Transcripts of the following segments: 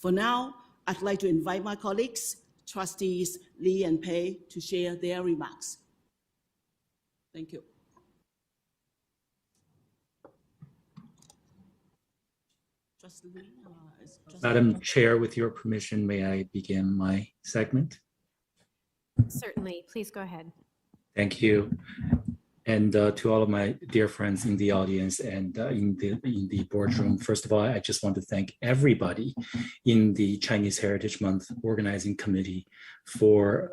For now, I'd like to invite my colleagues, Trustees Lee and Pei, to share their remarks. Thank you. Madam Chair, with your permission, may I begin my segment? Certainly, please go ahead. Thank you. And to all of my dear friends in the audience and in the boardroom, first of all, I just want to thank everybody in the Chinese Heritage Month Organizing Committee for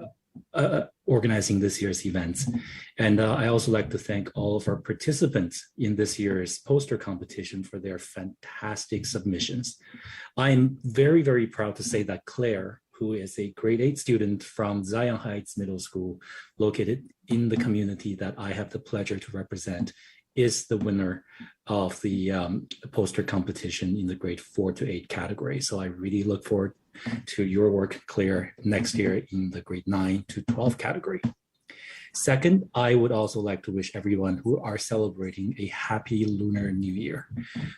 organizing this year's events. And I also like to thank all of our participants in this year's poster competition for their fantastic submissions. I'm very, very proud to say that Claire, who is a grade 8 student from Zion Heights Middle School, located in the community that I have the pleasure to represent, is the winner of the poster competition in the grade 4 to 8 category. So I really look forward to your work, Claire, next year in the grade 9 to 12 category. Second, I would also like to wish everyone who are celebrating a happy Lunar New Year.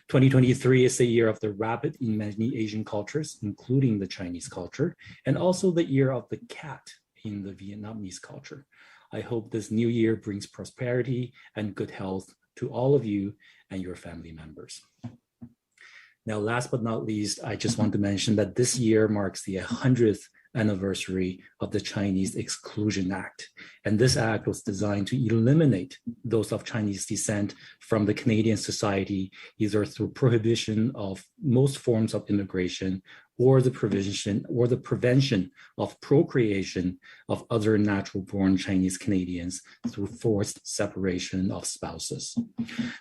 2023 is the year of the rabbit in many Asian cultures, including the Chinese culture, and also the year of the cat in the Vietnamese culture. I hope this new year brings prosperity and good health to all of you and your family members. Now, last but not least, I just want to mention that this year marks the 100th anniversary of the Chinese Exclusion Act. And this act was designed to eliminate those of Chinese descent from the Canadian society, either through prohibition of most forms of immigration or the prevention of procreation of other natural-born Chinese Canadians through forced separation of spouses.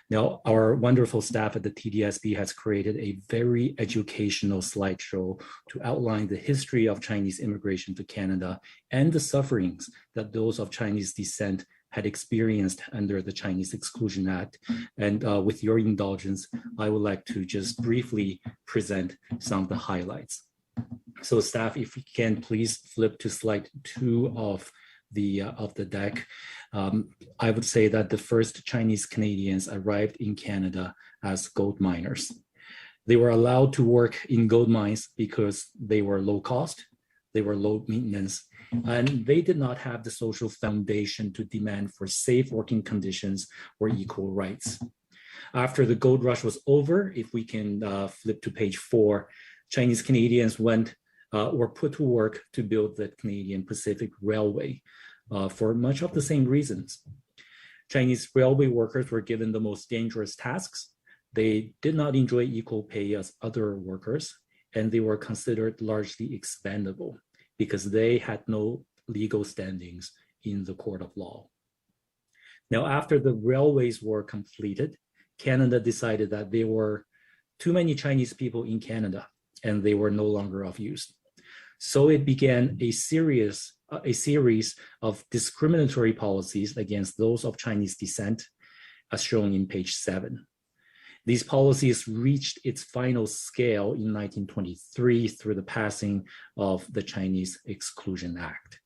Now, our wonderful staff at the TDSB has created a very educational slideshow to outline the history of Chinese immigration to Canada and the sufferings that those of Chinese descent had experienced under the Chinese Exclusion Act. And with your indulgence, I would like to just briefly present some of the highlights. So staff, if you can please flip to slide 2 of the deck. I would say that the first Chinese Canadians arrived in Canada as gold miners. They were allowed to work in gold mines because they were low cost, they were low maintenance, and they did not have the social foundation to demand for safe working conditions or equal rights. After the gold rush was over, if we can flip to page 4, Chinese Canadians were put to work to build the Canadian Pacific Railway for much of the same reasons. Chinese railway workers were given the most dangerous tasks. They did not enjoy equal pay as other workers, and they were considered largely expendable because they had no legal standings in the court of law. Now, after the railways were completed, Canada decided that there were too many Chinese people in Canada and they were no longer of use. So it began a series of discriminatory policies against those of Chinese descent, as shown in page 7. These policies reached its final scale in 1923 through the passing of the Chinese Exclusion Act.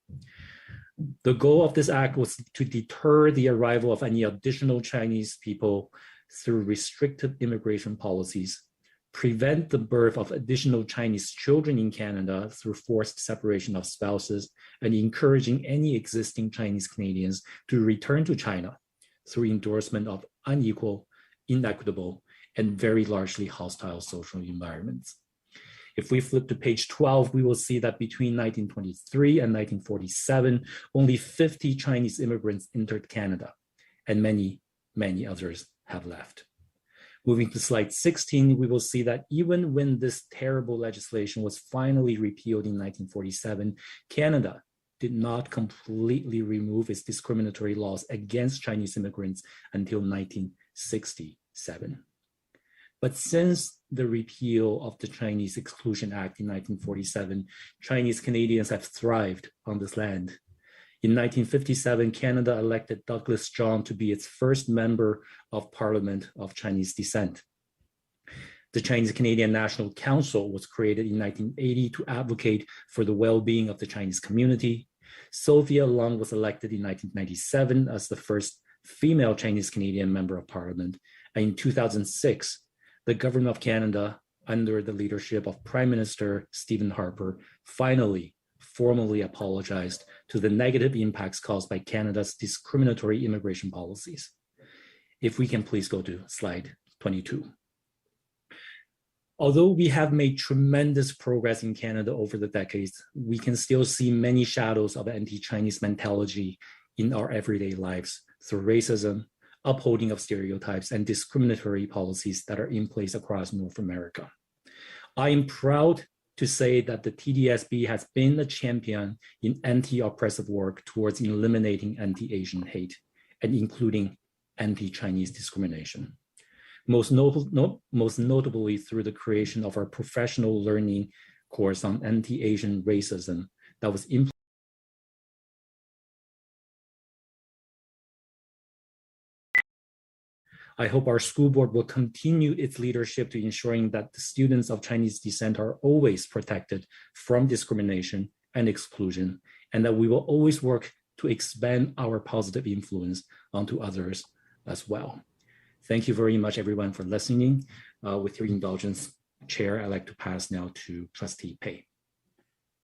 The goal of this act was to deter the arrival of any additional Chinese people through restrictive immigration policies, prevent the birth of additional Chinese children in Canada through forced separation of spouses, and encouraging any existing Chinese Canadians to return to China through endorsement of unequal, inequitable, and very largely hostile social environments. If we flip to page 12, we will see that between 1923 and 1947, only 50 Chinese immigrants entered Canada, and many, many others have left. Moving to slide 16, we will see that even when this terrible legislation was finally repealed in 1947, Canada did not completely remove its discriminatory laws against Chinese immigrants until 1967. But since the repeal of the Chinese Exclusion Act in 1947, Chinese Canadians have thrived on this land. In 1957, Canada elected Douglas John to be its first member of Parliament of Chinese descent. The Chinese Canadian National Council was created in 1980 to advocate for the well-being of the Chinese community. Sophia Long was elected in 1997 as the first female Chinese Canadian member of Parliament. And in 2006, the government of Canada under the leadership of Prime Minister Stephen Harper, finally formally apologized to the negative impacts caused by Canada's discriminatory immigration policies. If we can please go to slide 22. Although we have made tremendous progress in Canada over the decades, we can still see many shadows of anti-Chinese mentality in our everyday lives through racism, upholding of stereotypes, and discriminatory policies that are in place across North America. I am proud to say that the TDSB has been a champion in anti-oppressive work towards eliminating anti-Asian hate and including anti-Chinese discrimination. Most notably through the creation of our professional learning course on anti-Asian racism that was implemented. I hope our school board will continue its leadership to ensuring that the students of Chinese descent are always protected from discrimination and exclusion, and that we will always work to expand our positive influence onto others as well. Thank you very much, everyone, for listening. With your indulgence, Chair, I'd like to pass now to Trustee Pei.